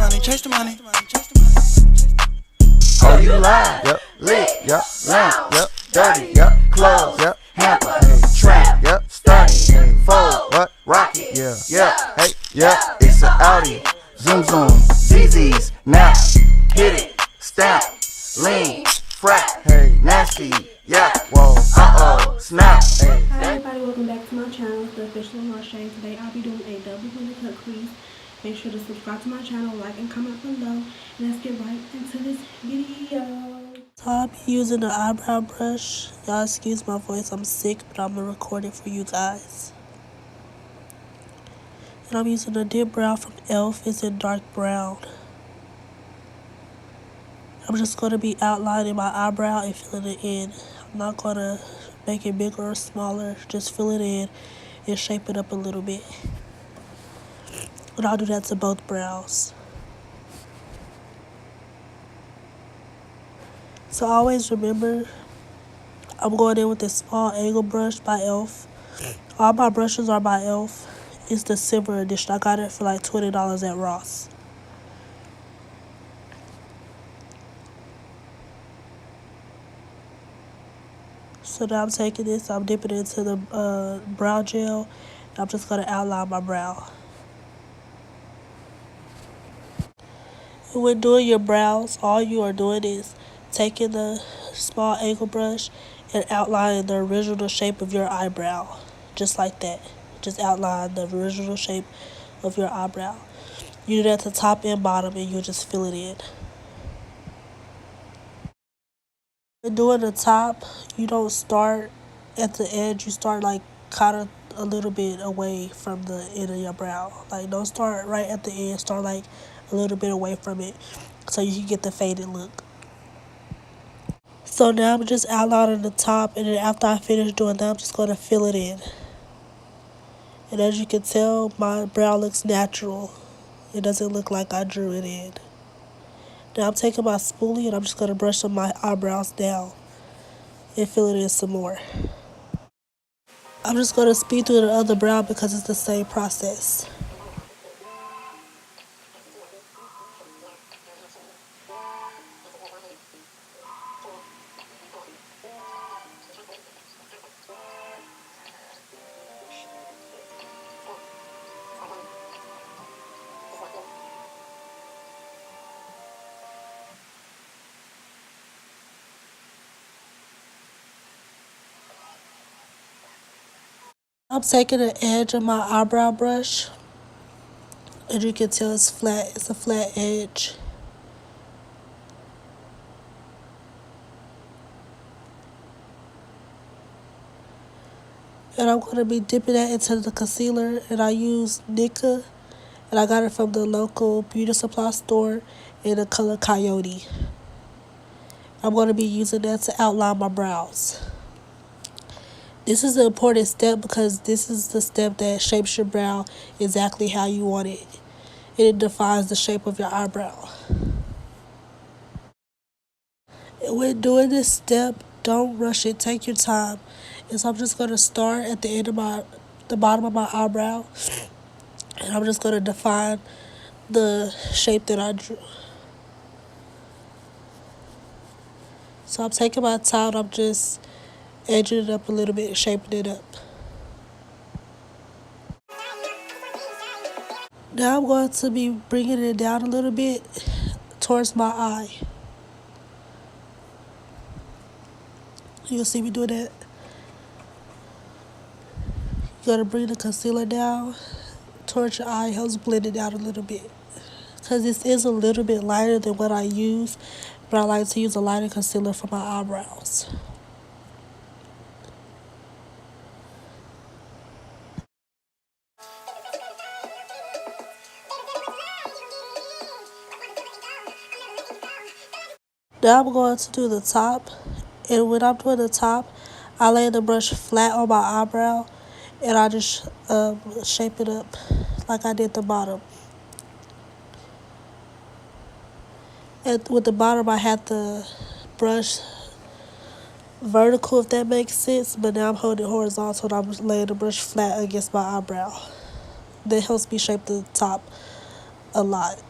money, chase the money. Oh, you live, yep, lit, yep, lamp, yep, dirty, yep, clothes, yep, hamper, hey, trap, yep, stunning, hey, fold, what, rocket, yeah, yeah, hey, yeah, it's an Audi, zoom zoom, ZZ's, now, hit it, stamp, lean, frack, hey, nasty, yeah, whoa, snap, hey. Hi everybody, welcome back to my channel, The Official Shane. Today I'll be doing a double hooded cut crease. Make sure to subscribe to my channel, like and comment below. Let's get right into this video. So I'll be using the eyebrow brush. Y'all excuse my voice, I'm sick, but I'm gonna record it for you guys. And I'm using the dip brow from e.l.f. It's in dark brown. I'm just gonna be outlining my eyebrow and filling it in. I'm not gonna make it bigger or smaller, just fill it in and shape it up a little bit. And I'll do that to both brows. So always remember, I'm going in with this small angle brush by e.l.f. All my brushes are by e.l.f. It's the silver edition. I got it for like $20 at Ross. So now I'm taking this, I'm dipping it into the brow gel, and I'm just going to outline my brow. And when doing your brows, all you are doing is taking the small angle brush and outlining the original shape of your eyebrow. Just like that. Just outline the original shape of your eyebrow. You do that to top and bottom, and you'll just fill it in. When doing the top, you don't start at the edge, you start like kind of a little bit away from the end of your brow. Like don't start right at the end, start like a little bit away from it so you can get the faded look. So now I'm just outlining the top, and then after I finish doing that, I'm just going to fill it in. And as you can tell, my brow looks natural. It doesn't look like I drew it in. Now I'm taking my spoolie and I'm just going to brush up my eyebrows down and fill it in some more. I'm just going to speed through the other brow because it's the same process. I'm taking the edge of my eyebrow brush, and you can tell it's flat. It's a flat edge. And I'm going to be dipping that into the concealer, and I use Nika, and I got it from the local beauty supply store in the color Coyote. I'm going to be using that to outline my brows. This is an important step because this is the step that shapes your brow exactly how you want it. And it defines the shape of your eyebrow. And when doing this step, don't rush it. Take your time. And so I'm just going to start at the end of the bottom of my eyebrow. And I'm just going to define the shape that I drew. So I'm taking my time. I'm just edging it up a little bit, shaping it up. Now I'm going to be bringing it down a little bit towards my eye. You'll see me do that. You gotta bring the concealer down towards your eye. Helps blend it down a little bit. Because this is a little bit lighter than what I use, but I like to use a lighter concealer for my eyebrows. Now I'm going to do the top, and when I'm doing the top, I lay the brush flat on my eyebrow, and I just shape it up like I did the bottom. And with the bottom, I had the brush vertical, if that makes sense, but now I'm holding it horizontal, and I'm laying the brush flat against my eyebrow. That helps me shape the top a lot.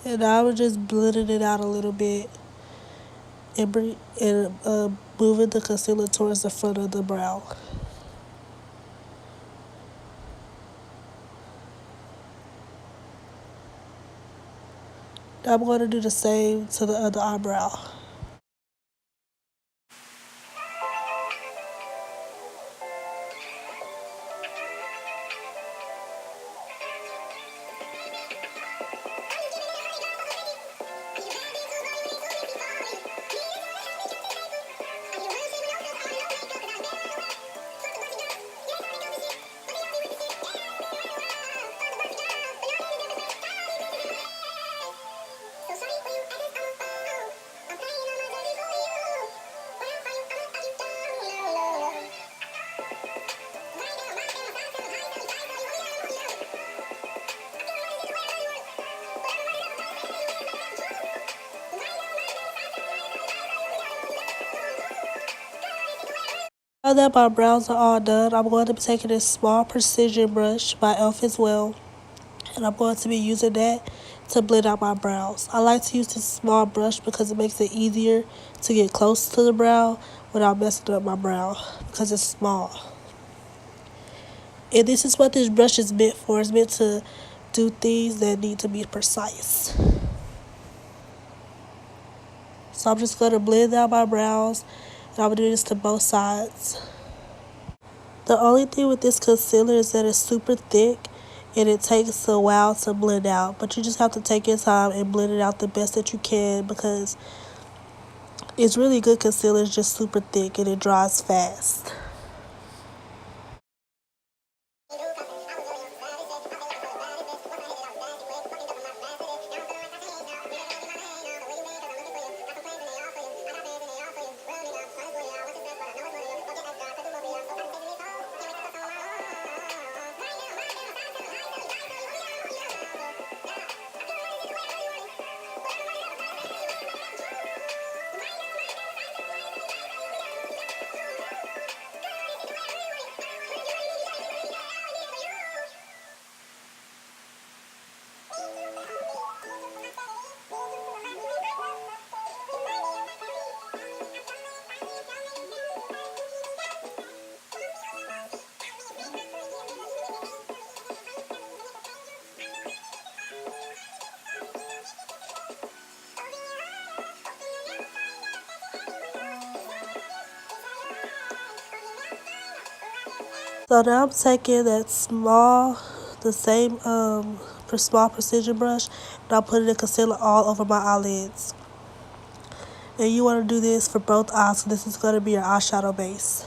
And now I'm just blending it out a little bit and moving the concealer towards the front of the brow. Now I'm going to do the same to the other eyebrow. Now that my brows are all done, I'm going to be taking this small precision brush by e.l.f. as well. And I'm going to be using that to blend out my brows. I like to use this small brush because it makes it easier to get close to the brow without messing up my brow because it's small. And this is what this brush is meant for. It's meant to do things that need to be precise. So I'm just going to blend out my brows, and I'm going to do this to both sides. The only thing with this concealer is that it's super thick and it takes a while to blend out. But you just have to take your time and blend it out the best that you can because it's really good concealer. It's just super thick and it dries fast. So now I'm taking that small precision brush, and I'm putting the concealer all over my eyelids. And you want to do this for both eyes, so this is going to be your eyeshadow base.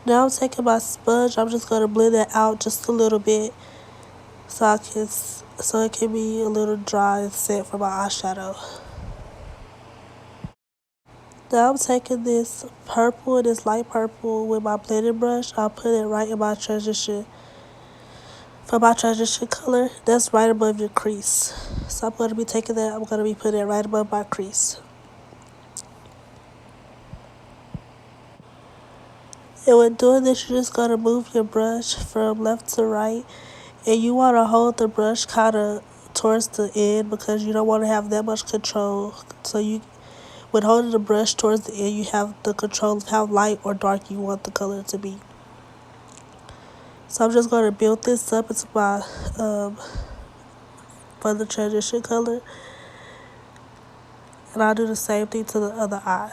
Now I'm taking my sponge. I'm just going to blend that out just a little bit so it can be a little dry and set for my eyeshadow. Now I'm taking this purple, this light purple with my blending brush. I'll put it right in my transition. For my transition color, that's right above your crease. So I'm going to be taking that, I'm going to be putting it right above my crease. And when doing this, you're just going to move your brush from left to right. And you want to hold the brush kind of towards the end because you don't want to have that much control. So when holding the brush towards the end, you have the control of how light or dark you want the color to be. So I'm just going to build this up into my for the transition color. And I'll do the same thing to the other eye.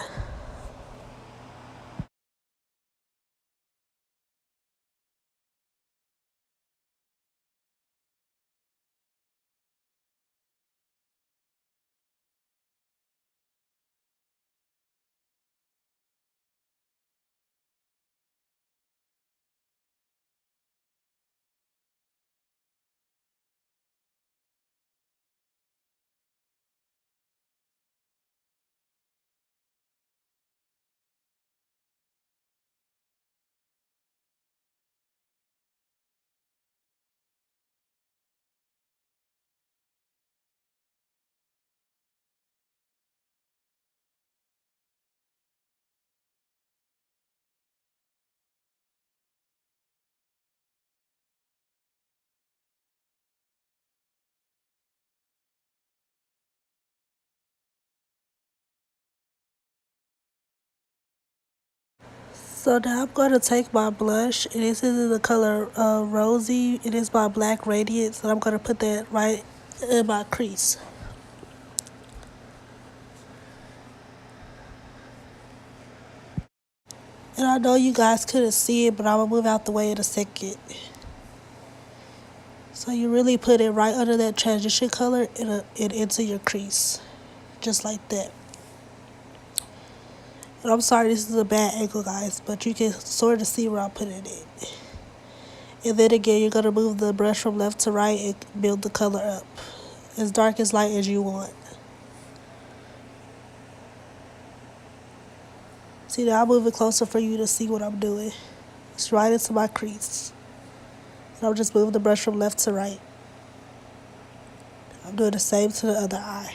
So now I'm going to take my blush, and this is in the color Rosy. It is my Black Radiance, and I'm going to put that right in my crease. And I know you guys couldn't see it, but I'm going to move out the way in a second. So you really put it right under that transition color and into your crease. Just like that. And I'm sorry this is a bad angle, guys, but you can sort of see where I'm putting it. And then again, you're going to move the brush from left to right and build the color up. As dark as light as you want. See, now I'm moving closer for you to see what I'm doing. It's right into my crease. And I'm just moving the brush from left to right. I'm doing the same to the other eye.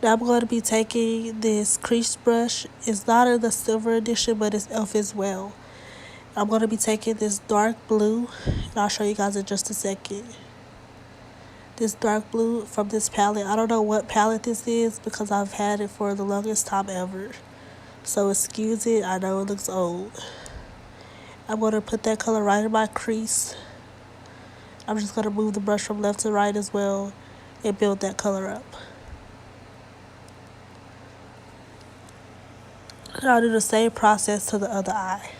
Now I'm going to be taking this crease brush. It's not in the silver edition, but it's e.l.f. as well. I'm going to be taking this dark blue, and I'll show you guys in just a second. This dark blue from this palette. I don't know what palette this is because I've had it for the longest time ever. So excuse it, I know it looks old. I'm going to put that color right in my crease. I'm just going to move the brush from left to right as well and build that color up. And I'll do the same process to the other eye.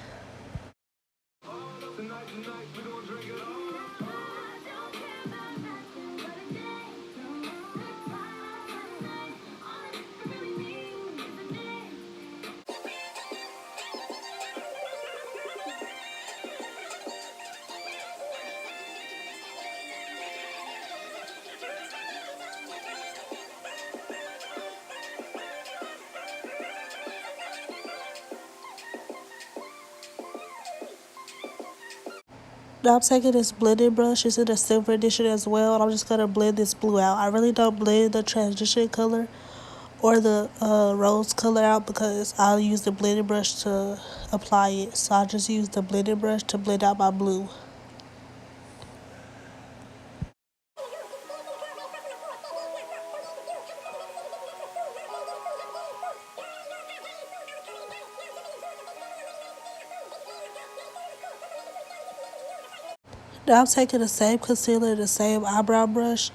Now I'm taking this blending brush. It's in the silver edition as well. And I'm just going to blend this blue out. I really don't blend the transition color or the rose color out because I'll use the blending brush to apply it. So I'll just use the blending brush to blend out my blue. Now I'm taking the same concealer and the same eyebrow brush.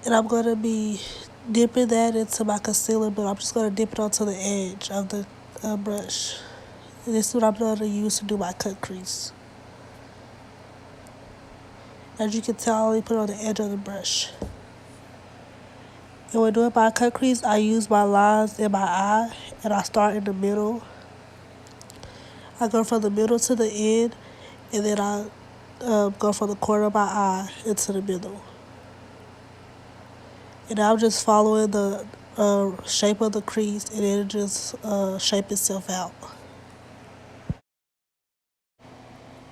And I'm going to be dipping that into my concealer, but I'm just going to dip it onto the edge of the brush. And this is what I'm going to use to do my cut crease. As you can tell, I only put it on the edge of the brush. And when doing my cut crease, I use my lines in my eye, and I start in the middle. I go from the middle to the end, and then I go from the corner of my eye into the middle. And I'm just following the shape of the crease, and it'll just shape itself out.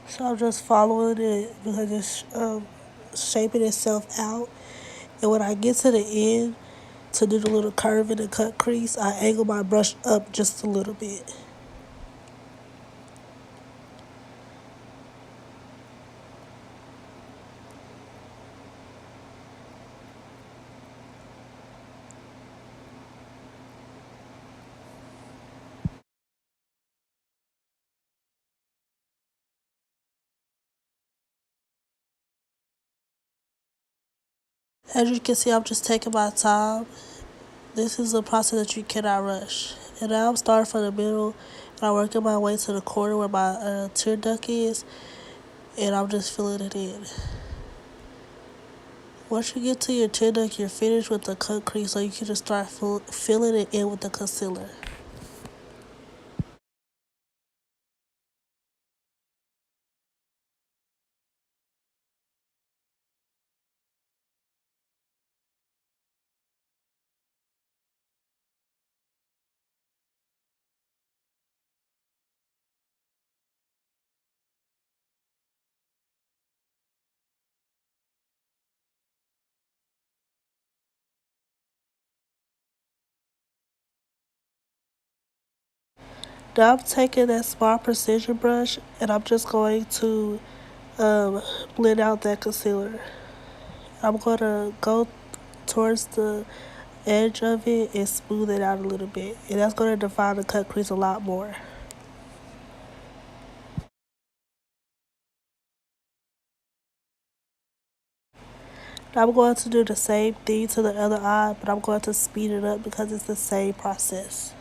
So I'm just following it because it's shaping itself out. And when I get to the end, to do the little curve in the cut crease, I angle my brush up just a little bit. As you can see, I'm just taking my time. This is a process that you cannot rush. And now I'm starting from the middle, and I'm working my way to the corner where my tear duct is, and I'm just filling it in. Once you get to your tear duct, you're finished with the cut crease, so you can just start filling it in with the concealer. Now I'm taking that small precision brush, and I'm just going to blend out that concealer. I'm going to go towards the edge of it and smooth it out a little bit. And that's going to define the cut crease a lot more. Now I'm going to do the same thing to the other eye, but I'm going to speed it up because it's the same process.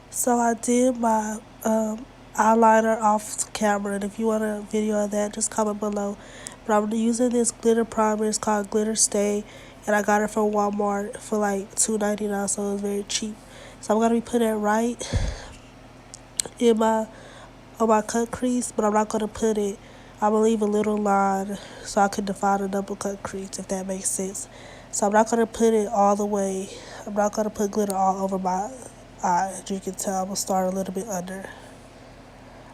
So I did my eyeliner off camera, and if you want a video of that, just comment below. But I'm using this glitter primer. It's called Glitter Stay, and I got it from Walmart for like $2.99, so it was very cheap. So I'm gonna be putting it right in my on my cut crease, but I'm not gonna put it. I'm gonna leave a little line so I can define a double cut crease, if that makes sense. So I'm not gonna put it all the way. I'm not gonna put glitter all over my eye. As you can tell, I'm gonna start a little bit under.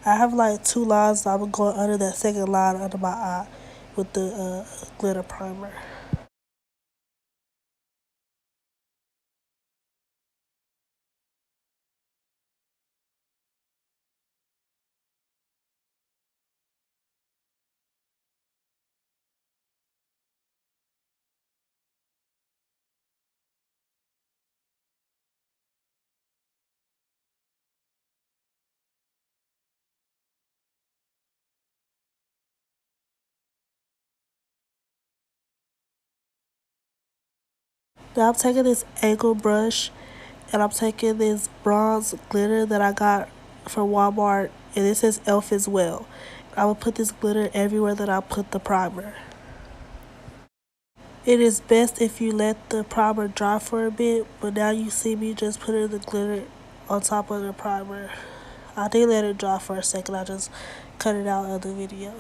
I have like two lines, so I'm going under that second line under my eye with the glitter primer. Now I'm taking this angle brush, and I'm taking this bronze glitter that I got from Walmart, and it says Elf as well. I will put this glitter everywhere that I put the primer. It is best if you let the primer dry for a bit, but now you see me just putting the glitter on top of the primer. I did let it dry for a second, I just cut it out of the video.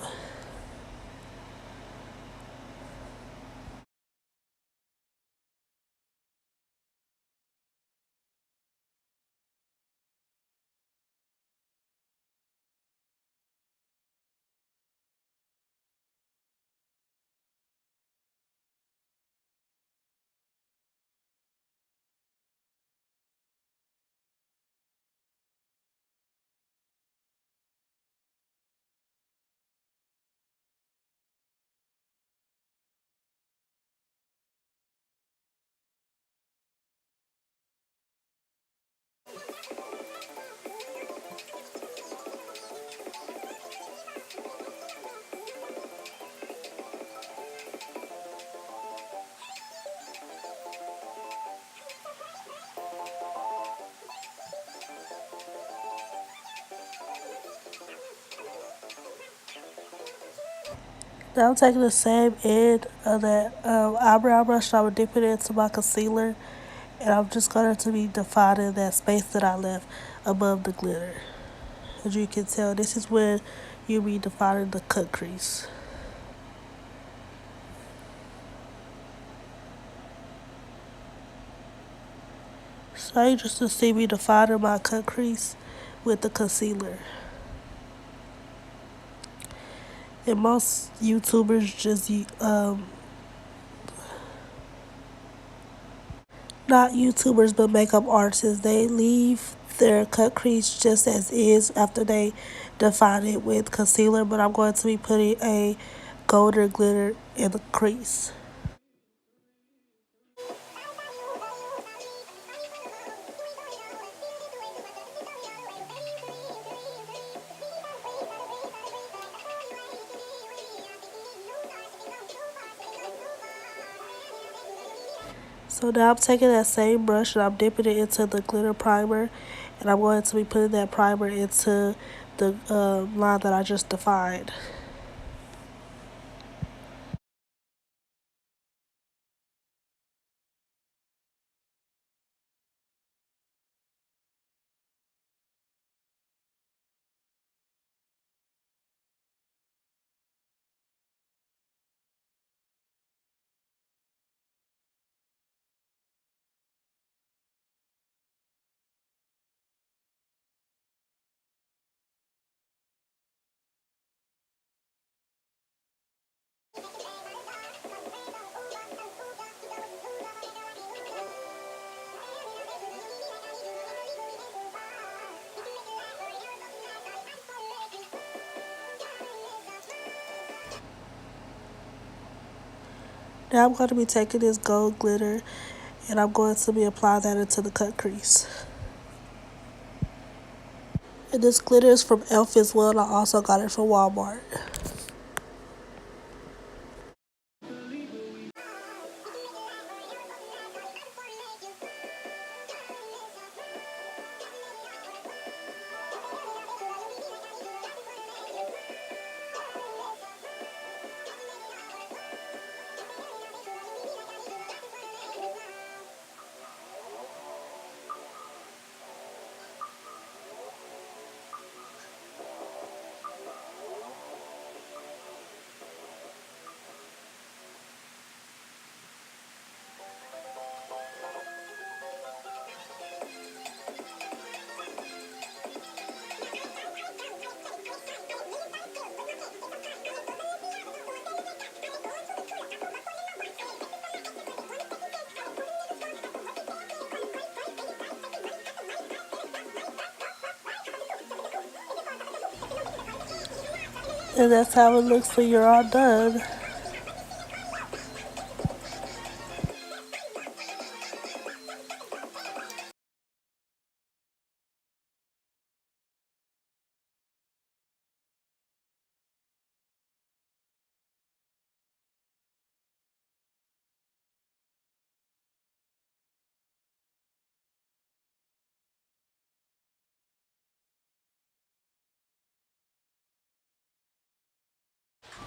Now I'm taking the same end of that eyebrow brush and I'm dipping it into my concealer. And I'm just going to be defining that space that I left above the glitter. As you can tell, this is when you be defining the cut crease. So you just to see me defining my cut crease with the concealer. And most YouTubers just not YouTubers but makeup artists, they leave their cut crease just as is after they define it with concealer, but I'm going to be putting a golden glitter in the crease. So now I'm taking that same brush and I'm dipping it into the glitter primer, and I'm going to be putting that primer into the line that I just defined. Now I'm going to be taking this gold glitter and I'm going to be applying that into the cut crease. And this glitter is from e.l.f. as well, and I also got it from Walmart. And that's how it looks when you're all done.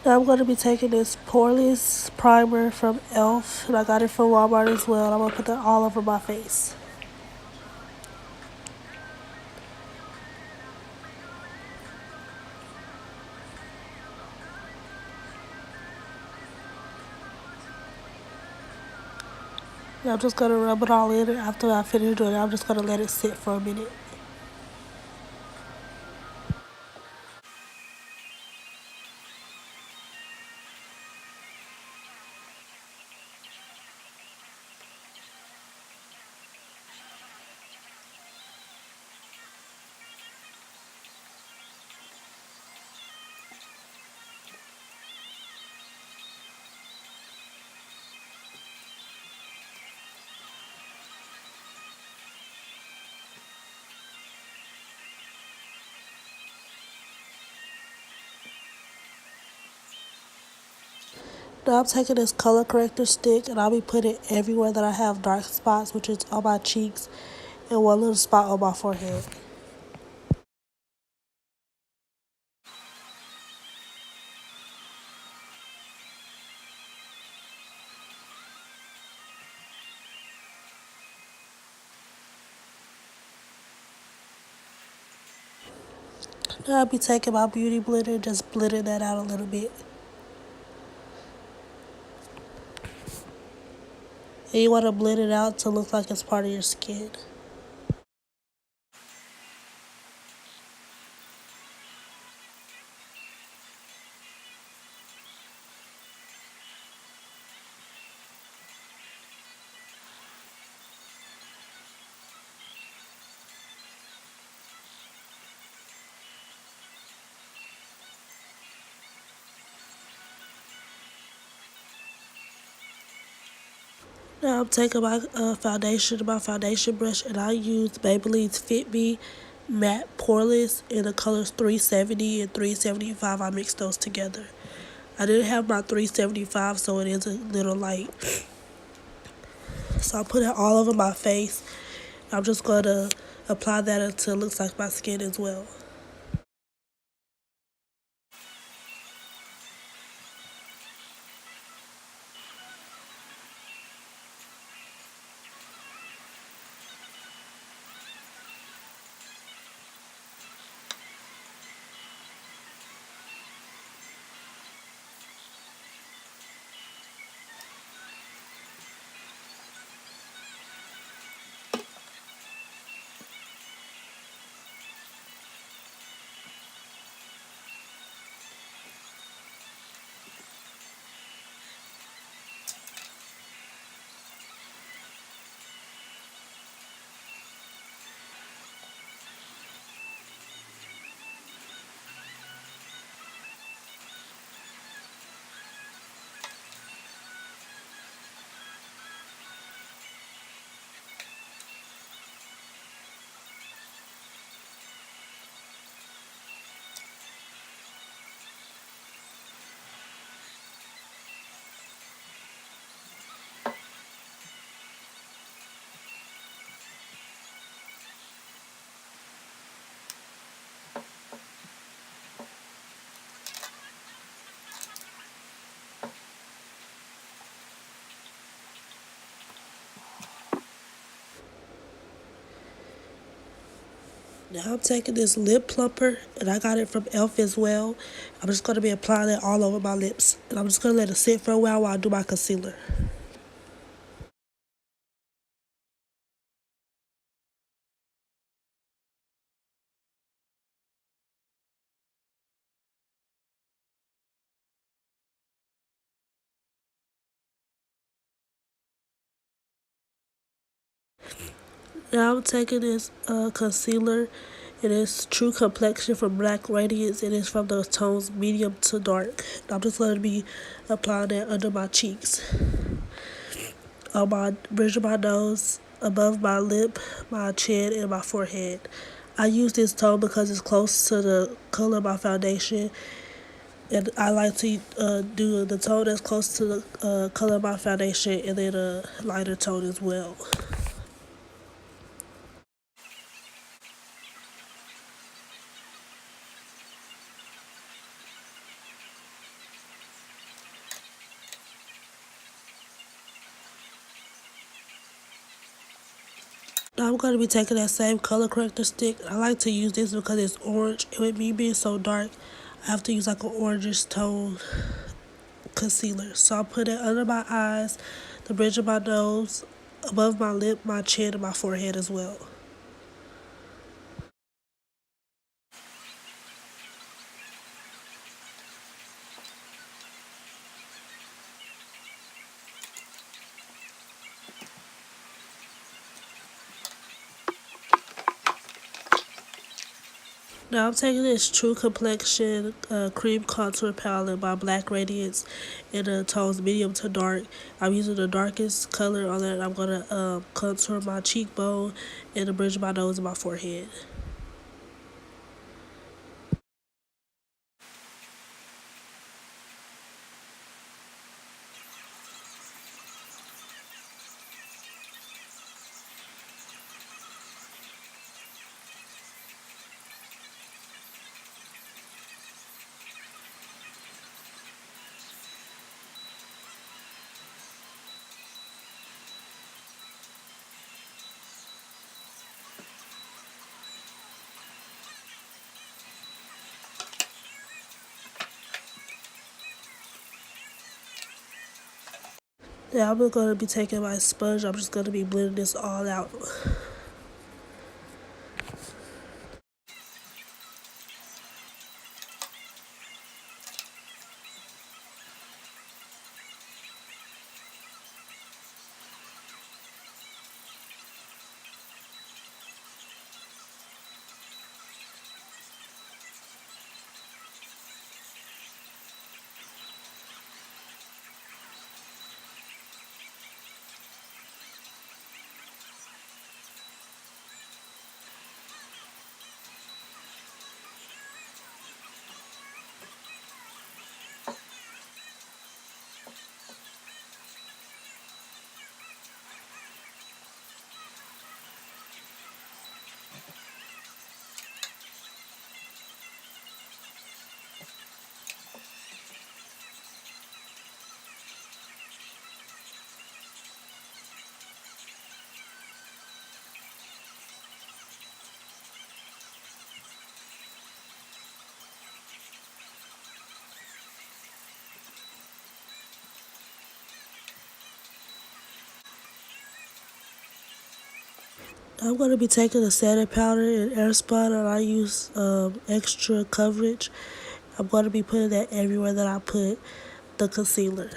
Now I'm going to be taking this poreless primer from e.l.f. and I got it from Walmart as well. I'm going to put that all over my face. And I'm just going to rub it all in, and after I finish doing it, I'm just going to let it sit for a minute. Now I'm taking this color corrector stick and I'll be putting it everywhere that I have dark spots, which is on my cheeks and one little spot on my forehead. Now I'll be taking my beauty blender and just blending that out a little bit. And you want to blend it out to look like it's part of your skin. Now I'm taking my foundation brush, and I use Maybelline's Fit Me Matte Poreless in the colors 370 and 375. I mixed those together. I didn't have my 375, so it is a little light. So I put it all over my face. I'm just going to apply that until it looks like my skin as well. Now I'm taking this lip plumper, and I got it from e.l.f. as well. I'm just going to be applying it all over my lips. And I'm just going to let it sit for a while I do my concealer. Now I'm taking this concealer. It is True Complexion from Black Radiance. It is from the tones medium to dark. And I'm just going to be applying it under my cheeks, on my bridge of my nose, above my lip, my chin, and my forehead. I use this tone because it's close to the color of my foundation, and I like to do the tone that's close to the color of my foundation, and then a lighter tone as well. Now I'm going to be taking that same color corrector stick. I like to use this because it's orange, and with me being so dark, I have to use like an orangish tone concealer. So I'll put it under my eyes, the bridge of my nose, above my lip, my chin, and my forehead as well. Now I'm taking this True Complexion Cream Contour Palette by Black Radiance in the tones medium to dark. I'm using the darkest color on that. I'm going to contour my cheekbone and the bridge of my nose and my forehead. Now I'm going to be taking my sponge. I'm just going to be blending this all out. I'm going to be taking a setting powder and air spot, and I use extra coverage. I'm going to be putting that everywhere that I put the concealer.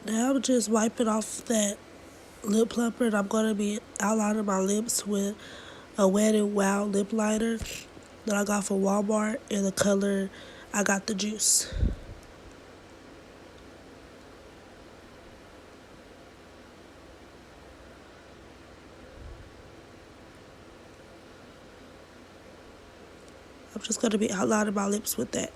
Now I'm just wiping off that lip plumper, and I'm going to be outlining my lips with a Wet n Wild lip liner that I got from Walmart in the color I Got the Juice. I'm just going to be outlining my lips with that.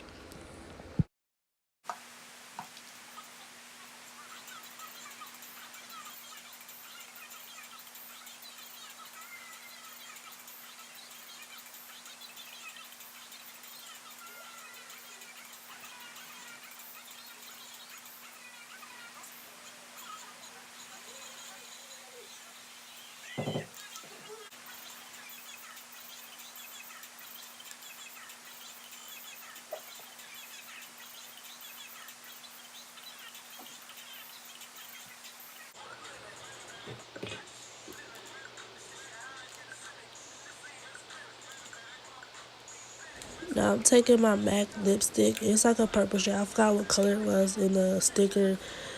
Now I'm taking my MAC lipstick. It's like a purple shade. I forgot what color it was, and the sticker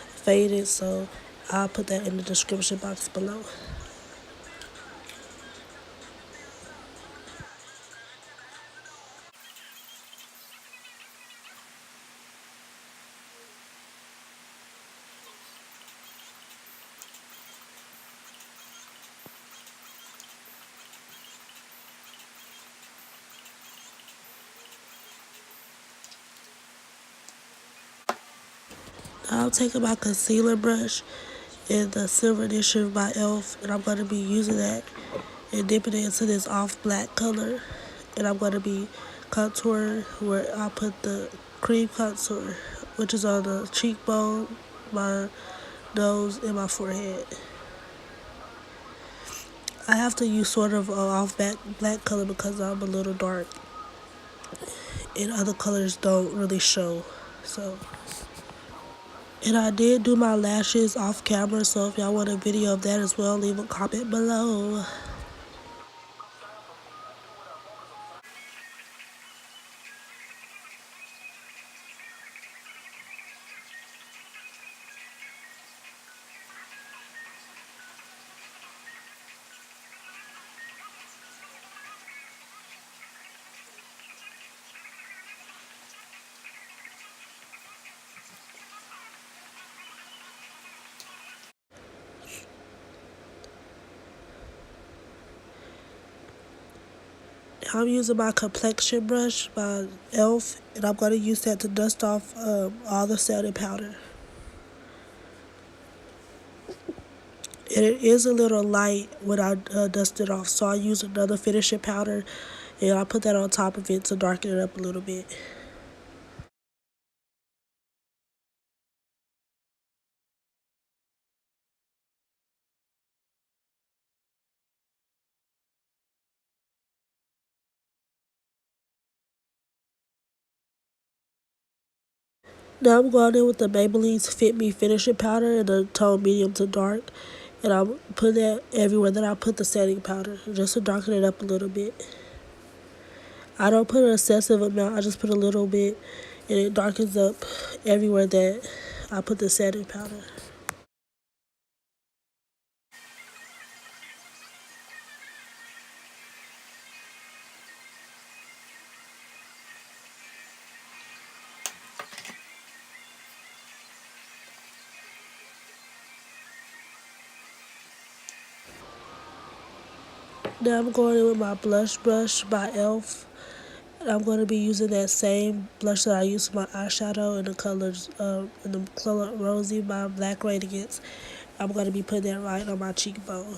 faded, so I'll put that in the description box below. Now I'm taking my concealer brush in the Silver Edition by e.l.f., and I'm going to be using that and dipping it into this off black color. And I'm going to be contouring where I put the cream contour, which is on the cheekbone, my nose, and my forehead. I have to use sort of off black color because I'm a little dark and other colors don't really show. So, and I did do my lashes off camera, so if y'all want a video of that as well, leave a comment below. I'm using my complexion brush by e.l.f. and I'm going to use that to dust off all the setting powder. And it is a little light when I dust it off, so I use another finishing powder and I put that on top of it to darken it up a little bit. Now I'm going in with the Maybelline's Fit Me finishing powder in the tone medium to dark. And I'm putting that everywhere that I put the setting powder, just to darken it up a little bit. I don't put an excessive amount, I just put a little bit, and it darkens up everywhere that I put the setting powder. Now I'm going in with my blush brush by e.l.f. And I'm going to be using that same blush that I used for my eyeshadow in the color Rosy by Black Radiance. I'm going to be putting that right on my cheekbone.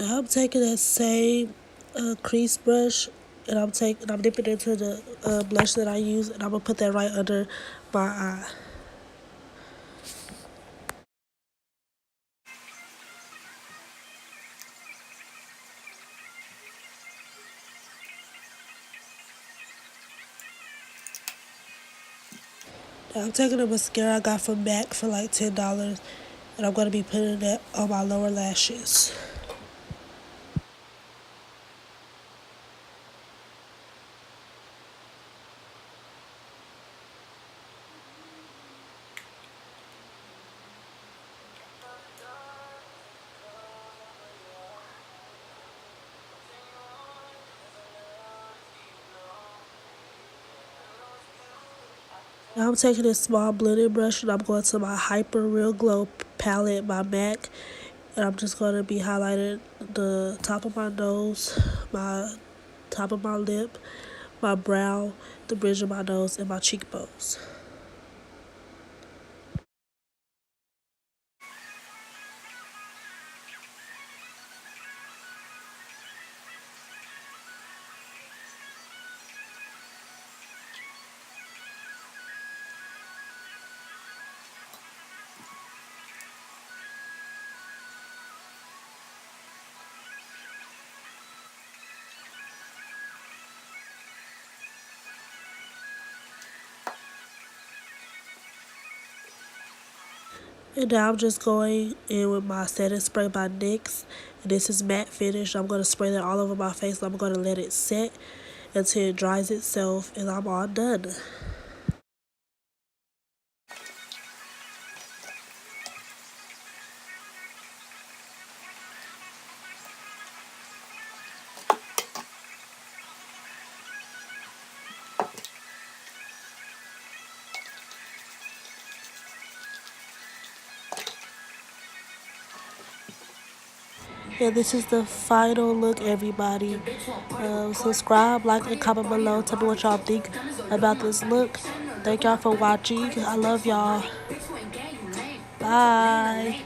Now I'm taking that same crease brush and I'm dipping it into the blush that I use, and I'm gonna put that right under my eye. Now I'm taking a mascara I got from MAC for like $10, and I'm gonna be putting that on my lower lashes. Now I'm taking this small blending brush and I'm going to my Hyper Real Glow palette by MAC, and I'm just going to be highlighting the top of my nose, my top of my lip, my brow, the bridge of my nose, and my cheekbones. And now I'm just going in with my setting spray by NYX. And this is matte finish. I'm going to spray that all over my face. And I'm going to let it set until it dries itself. And I'm all done. And this is the final look, everybody. Subscribe, like, and comment below. Tell me what y'all think about this look. Thank y'all for watching. I love y'all. Bye.